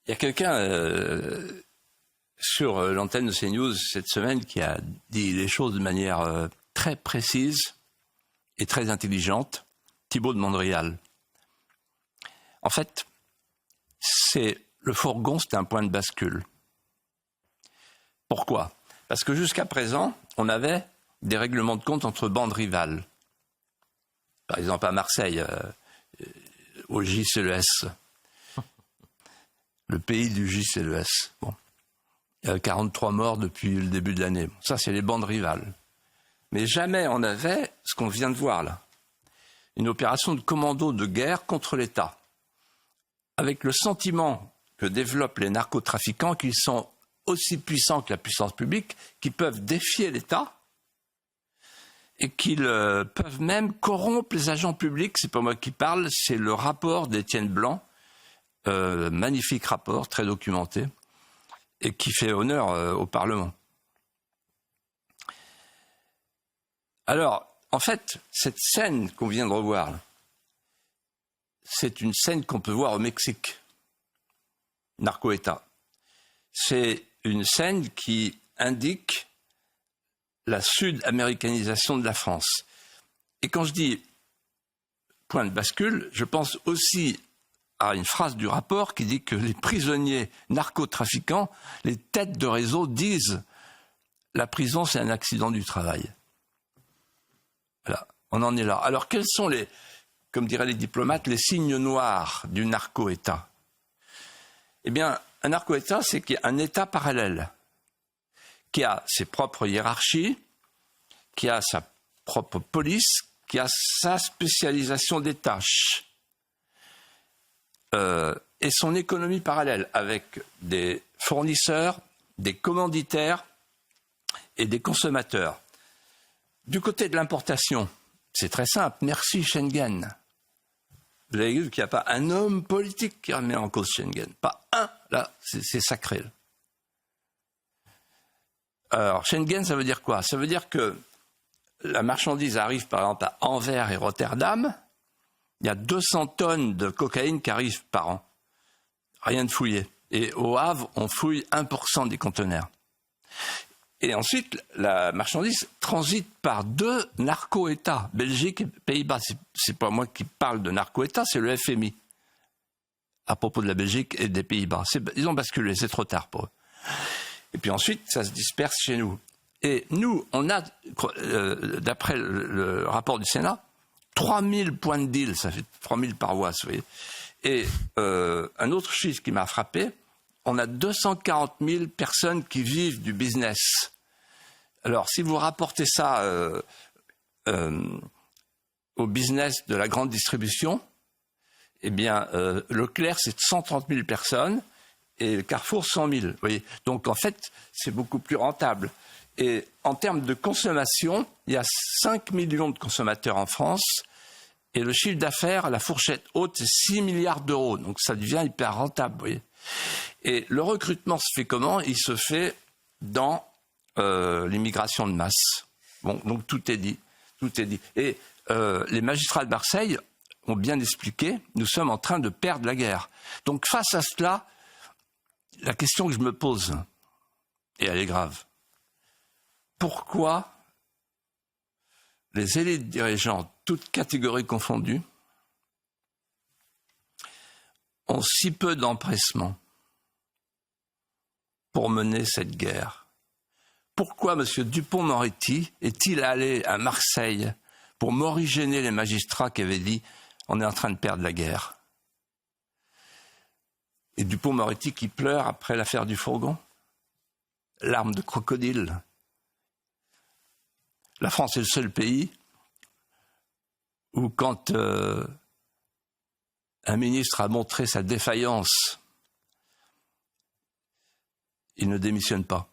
Il y a quelqu'un sur l'antenne de CNews cette semaine qui a dit les choses de manière très précise et très intelligente, Thibault de Montréal. En fait, le fourgon, c'est un point de bascule. Pourquoi ? Parce que jusqu'à présent, on avait des règlements de compte entre bandes rivales. Par exemple, à Marseille, au JCLES, le pays du JCLES. Bon. Il y a 43 morts depuis le début de l'année. Ça, c'est les bandes rivales. Mais jamais on avait ce qu'on vient de voir là. Une opération de commando de guerre contre l'État. Avec le sentiment que développent les narcotrafiquants qu'ils sont aussi puissants que la puissance publique, qu'ils peuvent défier l'État et qu'ils peuvent même corrompre les agents publics. C'est pas moi qui parle, c'est le rapport d'Étienne Blanc, magnifique rapport, très documenté, et qui fait honneur au Parlement. Alors, en fait, cette scène qu'on vient de revoir, c'est une scène qu'on peut voir au Mexique, narco-État. C'est une scène qui indique la sud-américanisation de la France. Et quand je dis point de bascule, je pense aussi à une phrase du rapport qui dit que les prisonniers narcotrafiquants, les têtes de réseau disent « la prison, c'est un accident du travail ». Voilà, on en est là. Alors quels sont comme diraient les diplomates, les signes noirs du narco-État ? Eh bien, un narco-État, c'est qu'il y a un État parallèle qui a ses propres hiérarchies, qui a sa propre police, qui a sa spécialisation des tâches et son économie parallèle avec des fournisseurs, des commanditaires et des consommateurs. Du côté de l'importation, c'est très simple. Merci Schengen. Vous avez vu qu'il n'y a pas un homme politique qui remet en cause Schengen. Pas un. Là, c'est sacré. Alors, Schengen, ça veut dire quoi ? Ça veut dire que la marchandise arrive, par exemple, à Anvers et Rotterdam. Il y a 200 tonnes de cocaïne qui arrivent par an. Rien de fouillé. Et au Havre, on fouille 1% des conteneurs. Et ensuite, la marchandise transite par 2 narco-États, Belgique et Pays-Bas. C'est pas moi qui parle de narco-État, c'est le FMI. À propos de la Belgique et des Pays-Bas. Ils ont basculé, c'est trop tard pour eux. Et puis ensuite, ça se disperse chez nous. Et nous, on a, d'après le rapport du Sénat, 3000 points de deal, ça fait 3000 paroisses, vous voyez. Et un autre chiffre qui m'a frappé, on a 240 000 personnes qui vivent du business. Alors, si vous rapportez ça au business de la grande distribution, eh bien, Leclerc, c'est 130 000 personnes et Carrefour, 100 000. Vous voyez. Donc, en fait, c'est beaucoup plus rentable. Et en termes de consommation, il y a 5 millions de consommateurs en France et le chiffre d'affaires, la fourchette haute, c'est 6 milliards d'euros. Donc, ça devient hyper rentable, vous voyez. Et le recrutement se fait comment ? Il se fait dans l'immigration de masse. Bon, donc tout est dit. Tout est dit. Et les magistrats de Marseille ont bien expliqué, nous sommes en train de perdre la guerre. Donc face à cela, la question que je me pose, et elle est grave, pourquoi les élites dirigeantes, toutes catégories confondues, ont si peu d'empressement pour mener cette guerre ? Pourquoi M. Dupond-Moretti est-il allé à Marseille pour morigéner les magistrats qui avaient dit « on est en train de perdre la guerre » ? Et Dupond-Moretti qui pleure après l'affaire du fourgon ? Larmes de crocodile. La France est le seul pays où quand un ministre a montré sa défaillance, il ne démissionne pas.